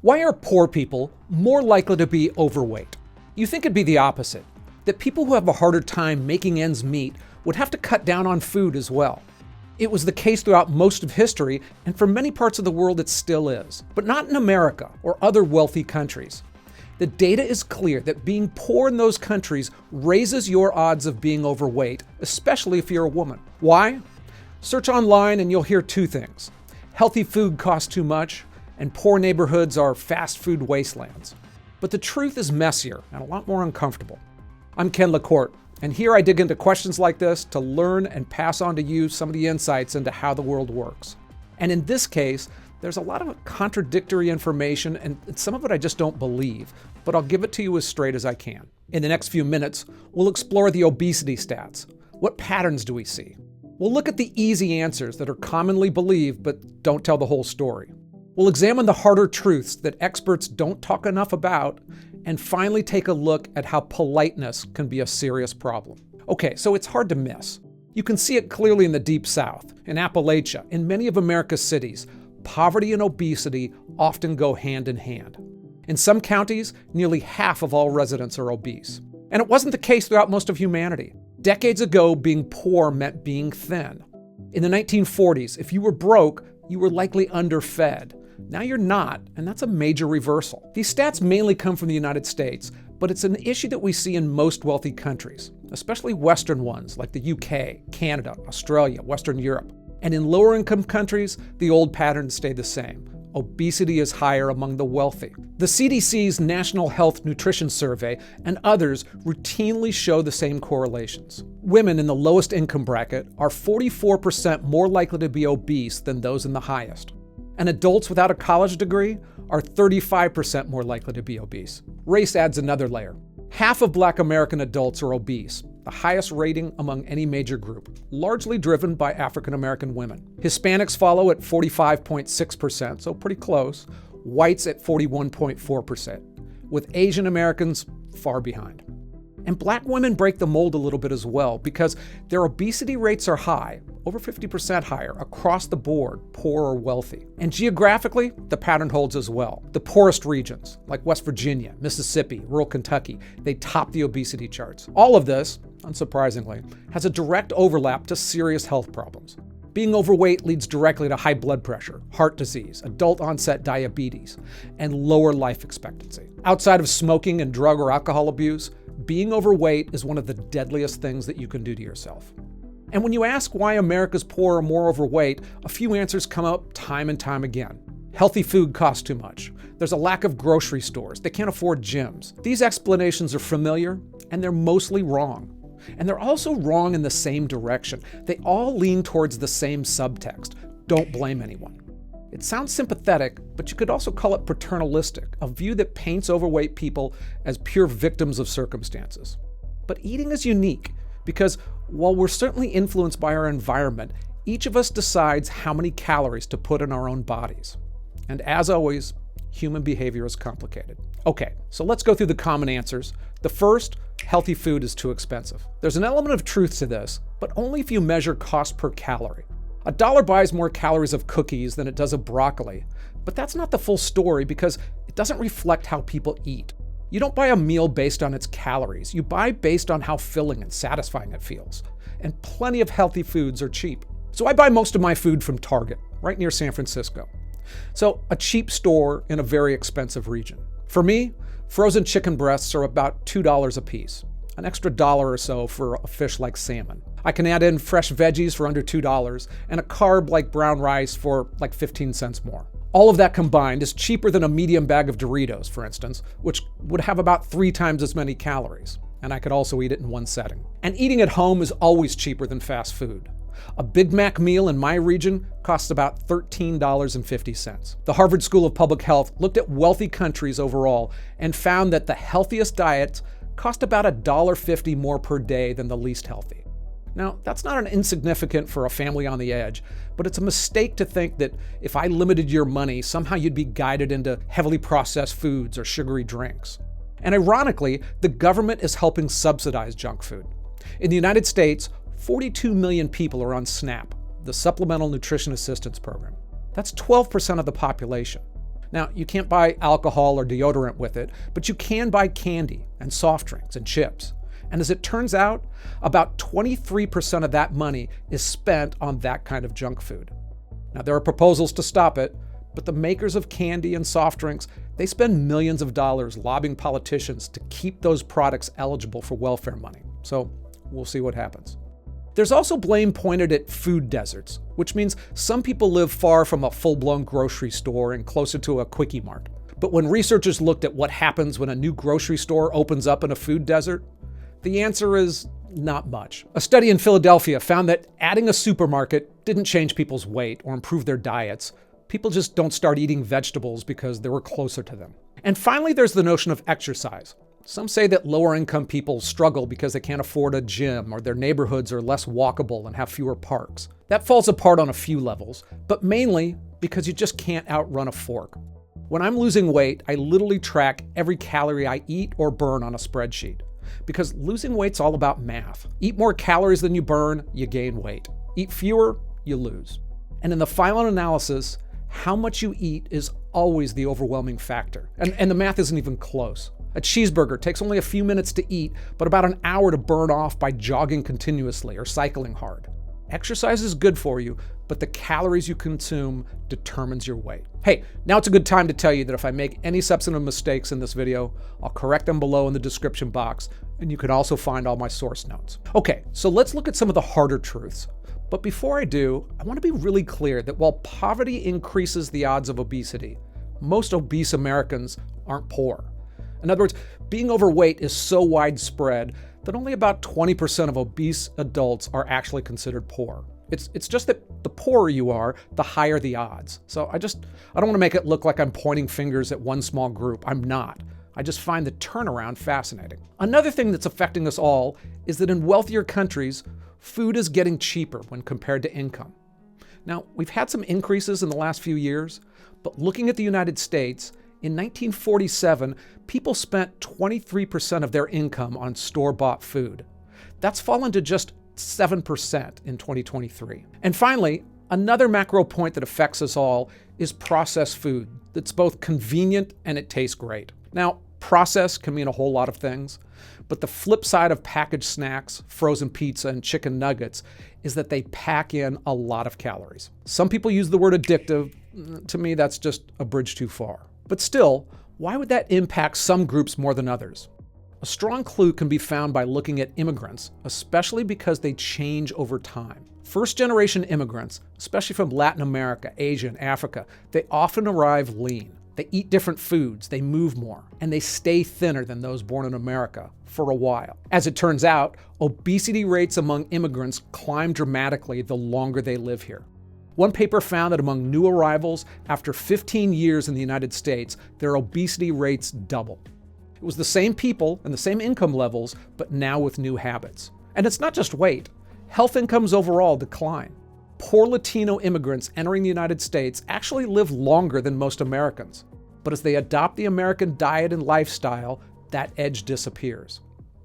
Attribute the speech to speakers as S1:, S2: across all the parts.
S1: Why are poor people more likely to be overweight? You think it'd be the opposite, that people who have a harder time making ends meet would have to cut down on food as well. It was the case throughout most of history, and for many parts of the world it still is, but not in America or other wealthy countries. The data is clear that being poor in those countries raises your odds of being overweight, especially if you're a woman. Why? Search online and you'll hear two things. Healthy food costs too much, and poor neighborhoods are fast food wastelands. But the truth is messier and a lot more uncomfortable. I'm Ken LaCourte, and here I dig into questions like this to learn and pass on to you some of the insights into how the world works. And in this case, there's a lot of contradictory information, and some of it I just don't believe, but I'll give it to you as straight as I can. In the next few minutes, we'll explore the obesity stats. What patterns do we see? We'll look at the easy answers that are commonly believed but don't tell the whole story. We'll examine the harder truths that experts don't talk enough about, and finally take a look at how politeness can be a serious problem. Okay, so it's hard to miss. You can see it clearly in the Deep South, in Appalachia, in many of America's cities. Poverty and obesity often go hand in hand. In some counties, nearly half of all residents are obese. And it wasn't the case throughout most of humanity. Decades ago, being poor meant being thin. In the 1940s, if you were broke, you were likely underfed. Now you're not, and that's a major reversal. These stats mainly come from the United States, but it's an issue that we see in most wealthy countries, especially Western ones like the UK, Canada, Australia, Western Europe. And in lower income countries, the old patterns stay the same. Obesity is higher among the wealthy. The CDC's National Health Nutrition Survey and others routinely show the same correlations. Women in the lowest income bracket are 44% more likely to be obese than those in the highest. And adults without a college degree are 35% more likely to be obese. Race adds another layer. Half of Black American adults are obese, the highest rating among any major group, largely driven by African American women. Hispanics follow at 45.6%, so pretty close. Whites at 41.4%, with Asian Americans far behind. And Black women break the mold a little bit as well because their obesity rates are high, over 50% higher across the board, poor or wealthy. And geographically, the pattern holds as well. The poorest regions, like West Virginia, Mississippi, rural Kentucky, they top the obesity charts. All of this, unsurprisingly, has a direct overlap to serious health problems. Being overweight leads directly to high blood pressure, heart disease, adult onset diabetes, and lower life expectancy. Outside of smoking and drug or alcohol abuse, being overweight is one of the deadliest things that you can do to yourself. And when you ask why America's poor are more overweight, a few answers come up time and time again. Healthy food costs too much. There's a lack of grocery stores. They can't afford gyms. These explanations are familiar, and they're mostly wrong. And they're also wrong in the same direction. They all lean towards the same subtext. Don't blame anyone. It sounds sympathetic, but you could also call it paternalistic, a view that paints overweight people as pure victims of circumstances. But eating is unique because while we're certainly influenced by our environment, each of us decides how many calories to put in our own bodies. And as always, human behavior is complicated. Okay, so let's go through the common answers. The first, healthy food is too expensive. There's an element of truth to this, but only if you measure cost per calorie. $1 buys more calories of cookies than it does of broccoli, but that's not the full story because it doesn't reflect how people eat. You don't buy a meal based on its calories. You buy based on how filling and satisfying it feels. And plenty of healthy foods are cheap. So I buy most of my food from Target, right near San Francisco. So a cheap store in a very expensive region. For me, frozen chicken breasts are about $2 a piece. An extra $1 or so for a fish like salmon. I can add in fresh veggies for under $2 and a carb like brown rice for like 15 cents more. All of that combined is cheaper than a medium bag of Doritos, for instance, which would have about 3 times as many calories. And I could also eat it in one setting. And eating at home is always cheaper than fast food. A Big Mac meal in my region costs about $13.50. The Harvard School of Public Health looked at wealthy countries overall and found that the healthiest diets cost about $1.50 more per day than the least healthy. Now, that's not an insignificant for a family on the edge, but it's a mistake to think that if I limited your money, somehow you'd be guided into heavily processed foods or sugary drinks. And ironically, the government is helping subsidize junk food. In the United States, 42 million people are on SNAP, the Supplemental Nutrition Assistance Program. That's 12% of the population. Now, you can't buy alcohol or deodorant with it, but you can buy candy and soft drinks and chips. And as it turns out, about 23% of that money is spent on that kind of junk food. Now, there are proposals to stop it, but the makers of candy and soft drinks, they spend millions of dollars lobbying politicians to keep those products eligible for welfare money. So we'll see what happens. There's also blame pointed at food deserts, which means some people live far from a full-blown grocery store and closer to a quickie mart. But when researchers looked at what happens when a new grocery store opens up in a food desert, the answer is not much. A study in Philadelphia found that adding a supermarket didn't change people's weight or improve their diets. People just don't start eating vegetables because they were closer to them. And finally, there's the notion of exercise. Some say that lower-income people struggle because they can't afford a gym or their neighborhoods are less walkable and have fewer parks. That falls apart on a few levels, but mainly because you just can't outrun a fork. When I'm losing weight, I literally track every calorie I eat or burn on a spreadsheet. Because losing weight's all about math. Eat more calories than you burn, you gain weight. Eat fewer, you lose. And in the final analysis, how much you eat is always the overwhelming factor. And the math isn't even close. A cheeseburger takes only a few minutes to eat, but about an hour to burn off by jogging continuously or cycling hard. Exercise is good for you, but the calories you consume determines your weight. Hey, now it's a good time to tell you that if I make any substantive mistakes in this video, I'll correct them below in the description box, and you can also find all my source notes. Okay, so let's look at some of the harder truths. But before I do, I want to be really clear that while poverty increases the odds of obesity, most obese Americans aren't poor. In other words, being overweight is so widespread that only about 20% of obese adults are actually considered poor. It's just that the poorer you are, the higher the odds. So I don't want to make it look like I'm pointing fingers at one small group. I'm not. I just find the turnaround fascinating. Another thing that's affecting us all is that in wealthier countries, food is getting cheaper when compared to income. Now, we've had some increases in the last few years, but looking at the United States, in 1947, people spent 23% of their income on store-bought food. That's fallen to just 7% in 2023. And finally, another macro point that affects us all is processed food that's both convenient and it tastes great. Now, processed can mean a whole lot of things, but the flip side of packaged snacks, frozen pizza, and chicken nuggets is that they pack in a lot of calories. Some people use the word addictive. To me, that's just a bridge too far. But still, why would that impact some groups more than others? A strong clue can be found by looking at immigrants, especially because they change over time. First-generation immigrants, especially from Latin America, Asia, and Africa, they often arrive lean. They eat different foods, they move more, and they stay thinner than those born in America for a while. As it turns out, obesity rates among immigrants climb dramatically the longer they live here. One paper found that among new arrivals, after 15 years in the United States, their obesity rates double. It was the same people and the same income levels, but now with new habits. And it's not just weight. Health incomes overall decline. Poor Latino immigrants entering the United States actually live longer than most Americans. But as they adopt the American diet and lifestyle, that edge disappears.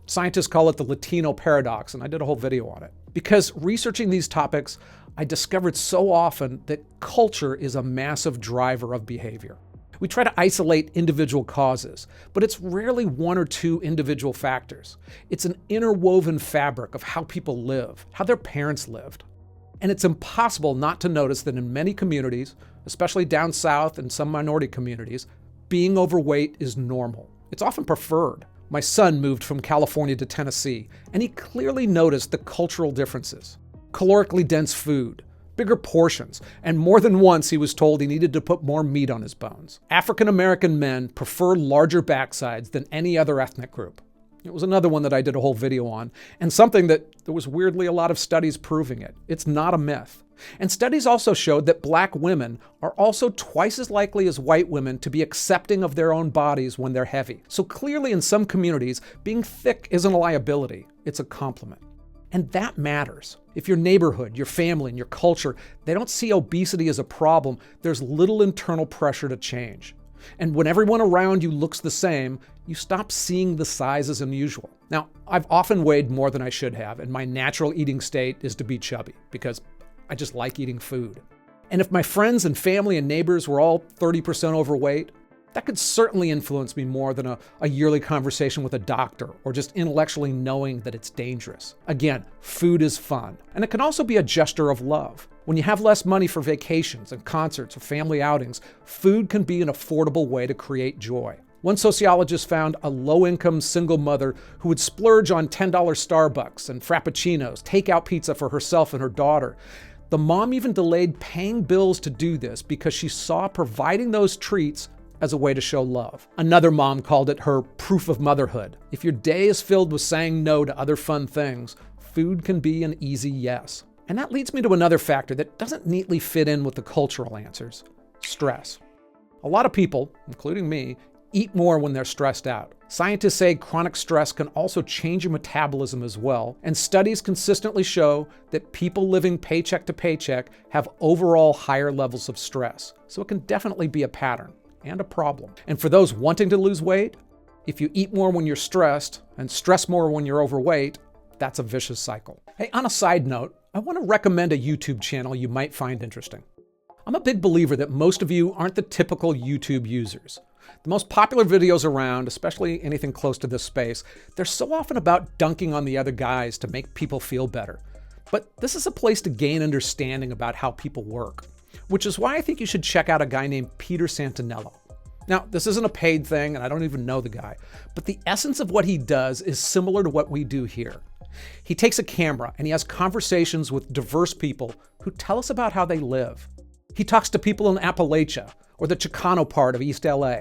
S1: Scientists call it the Latino paradox, and I did a whole video on it. Because researching these topics, I discovered so often that culture is a massive driver of behavior. We try to isolate individual causes, but it's rarely one or two individual factors. It's an interwoven fabric of how people live, how their parents lived. And it's impossible not to notice that in many communities, especially down south and some minority communities, being overweight is normal. It's often preferred. My son moved from California to Tennessee, and he clearly noticed the cultural differences. Calorically dense food, bigger portions, and more than once he was told he needed to put more meat on his bones. African American men prefer larger backsides than any other ethnic group. It was another one that I did a whole video on, and something that there was weirdly a lot of studies proving it. It's not a myth. And studies also showed that Black women are also twice as likely as white women to be accepting of their own bodies when they're heavy. So clearly in some communities, being thick isn't a liability, it's a compliment. And that matters. If your neighborhood, your family, and your culture, they don't see obesity as a problem, there's little internal pressure to change. And when everyone around you looks the same, you stop seeing the size as unusual. Now, I've often weighed more than I should have, and my natural eating state is to be chubby because I just like eating food. And if my friends and family and neighbors were all 30% overweight, that could certainly influence me more than a yearly conversation with a doctor or just intellectually knowing that it's dangerous. Again, food is fun, and it can also be a gesture of love. When you have less money for vacations and concerts or family outings, food can be an affordable way to create joy. One sociologist found a low-income single mother who would splurge on $10 Starbucks and Frappuccinos, takeout pizza for herself and her daughter. The mom even delayed paying bills to do this because she saw providing those treats as a way to show love. Another mom called it her proof of motherhood. If your day is filled with saying no to other fun things, food can be an easy yes. And that leads me to another factor that doesn't neatly fit in with the cultural answers: stress. A lot of people, including me, eat more when they're stressed out. Scientists say chronic stress can also change your metabolism as well, and studies consistently show that people living paycheck to paycheck have overall higher levels of stress. So it can definitely be a pattern and a problem. And for those wanting to lose weight, if you eat more when you're stressed and stress more when you're overweight, that's a vicious cycle. Hey, on a side note, I want to recommend a YouTube channel you might find interesting. I'm a big believer that most of you aren't the typical YouTube users. The most popular videos around, especially anything close to this space, they're so often about dunking on the other guys to make people feel better. But this is a place to gain understanding about how people work, which is why I think you should check out a guy named Peter Santonello. Now, this isn't a paid thing, and I don't even know the guy, but the essence of what he does is similar to what we do here. He takes a camera and he has conversations with diverse people who tell us about how they live. He talks to people in Appalachia or the Chicano part of East LA.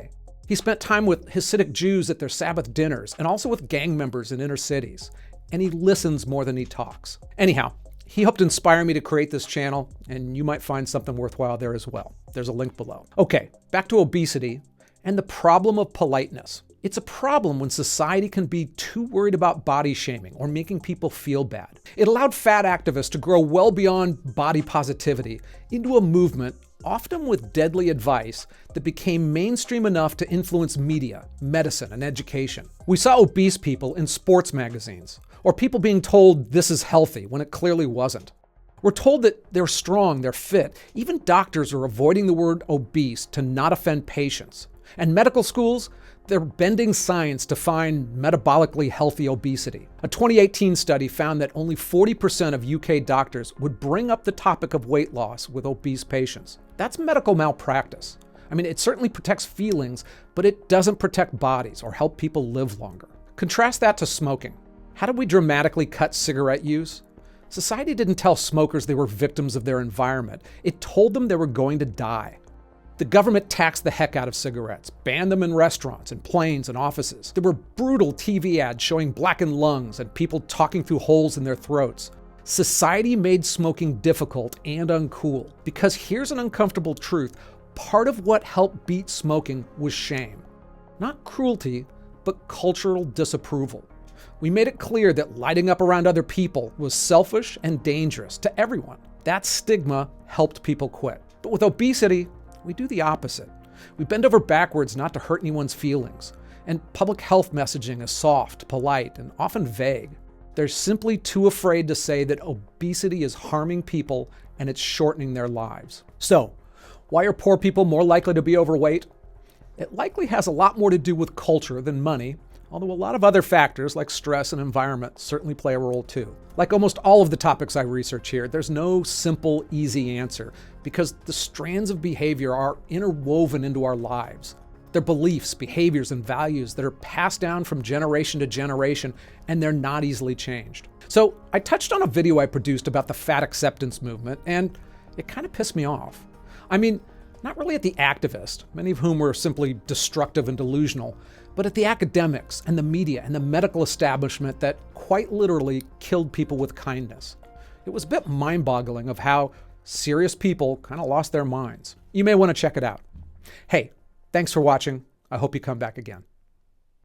S1: He spent time with Hasidic Jews at their Sabbath dinners and also with gang members in inner cities. And he listens more than he talks. Anyhow, he helped inspire me to create this channel, and you might find something worthwhile there as well. There's a link below. Okay, back to obesity and the problem of politeness. It's a problem when society can be too worried about body shaming or making people feel bad. It allowed fat activists to grow well beyond body positivity into a movement, often with deadly advice, that became mainstream enough to influence media, medicine, and education. We saw obese people in sports magazines, or people being told this is healthy when it clearly wasn't. We're told that they're strong, they're fit. Even doctors are avoiding the word obese to not offend patients. And medical schools, they're bending science to find metabolically healthy obesity. A 2018 study found that only 40% of UK doctors would bring up the topic of weight loss with obese patients. That's medical malpractice. I mean, it certainly protects feelings, but it doesn't protect bodies or help people live longer. Contrast that to smoking. How did we dramatically cut cigarette use? Society didn't tell smokers they were victims of their environment. It told them they were going to die. The government taxed the heck out of cigarettes, banned them in restaurants and planes and offices. There were brutal TV ads showing blackened lungs and people talking through holes in their throats. Society made smoking difficult and uncool, because here's an uncomfortable truth. Part of what helped beat smoking was shame. Not cruelty, but cultural disapproval. We made it clear that lighting up around other people was selfish and dangerous to everyone. That stigma helped people quit. But with obesity, we do the opposite. We bend over backwards not to hurt anyone's feelings. And public health messaging is soft, polite, and often vague. They're simply too afraid to say that obesity is harming people and it's shortening their lives. So, why are poor people more likely to be overweight? It likely has a lot more to do with culture than money, although a lot of other factors like stress and environment certainly play a role too. Like almost all of the topics I research here, there's no simple, easy answer, because the strands of behavior are interwoven into our lives. They're beliefs, behaviors, and values that are passed down from generation to generation, and they're not easily changed. So I touched on a video I produced about the fat acceptance movement, and it kind of pissed me off. I mean, not really at the activists, many of whom were simply destructive and delusional, but at the academics and the media and the medical establishment that quite literally killed people with kindness. It was a bit mind-boggling of how serious people kind of lost their minds. You may want to check it out. Hey, thanks for watching. I hope you come back again.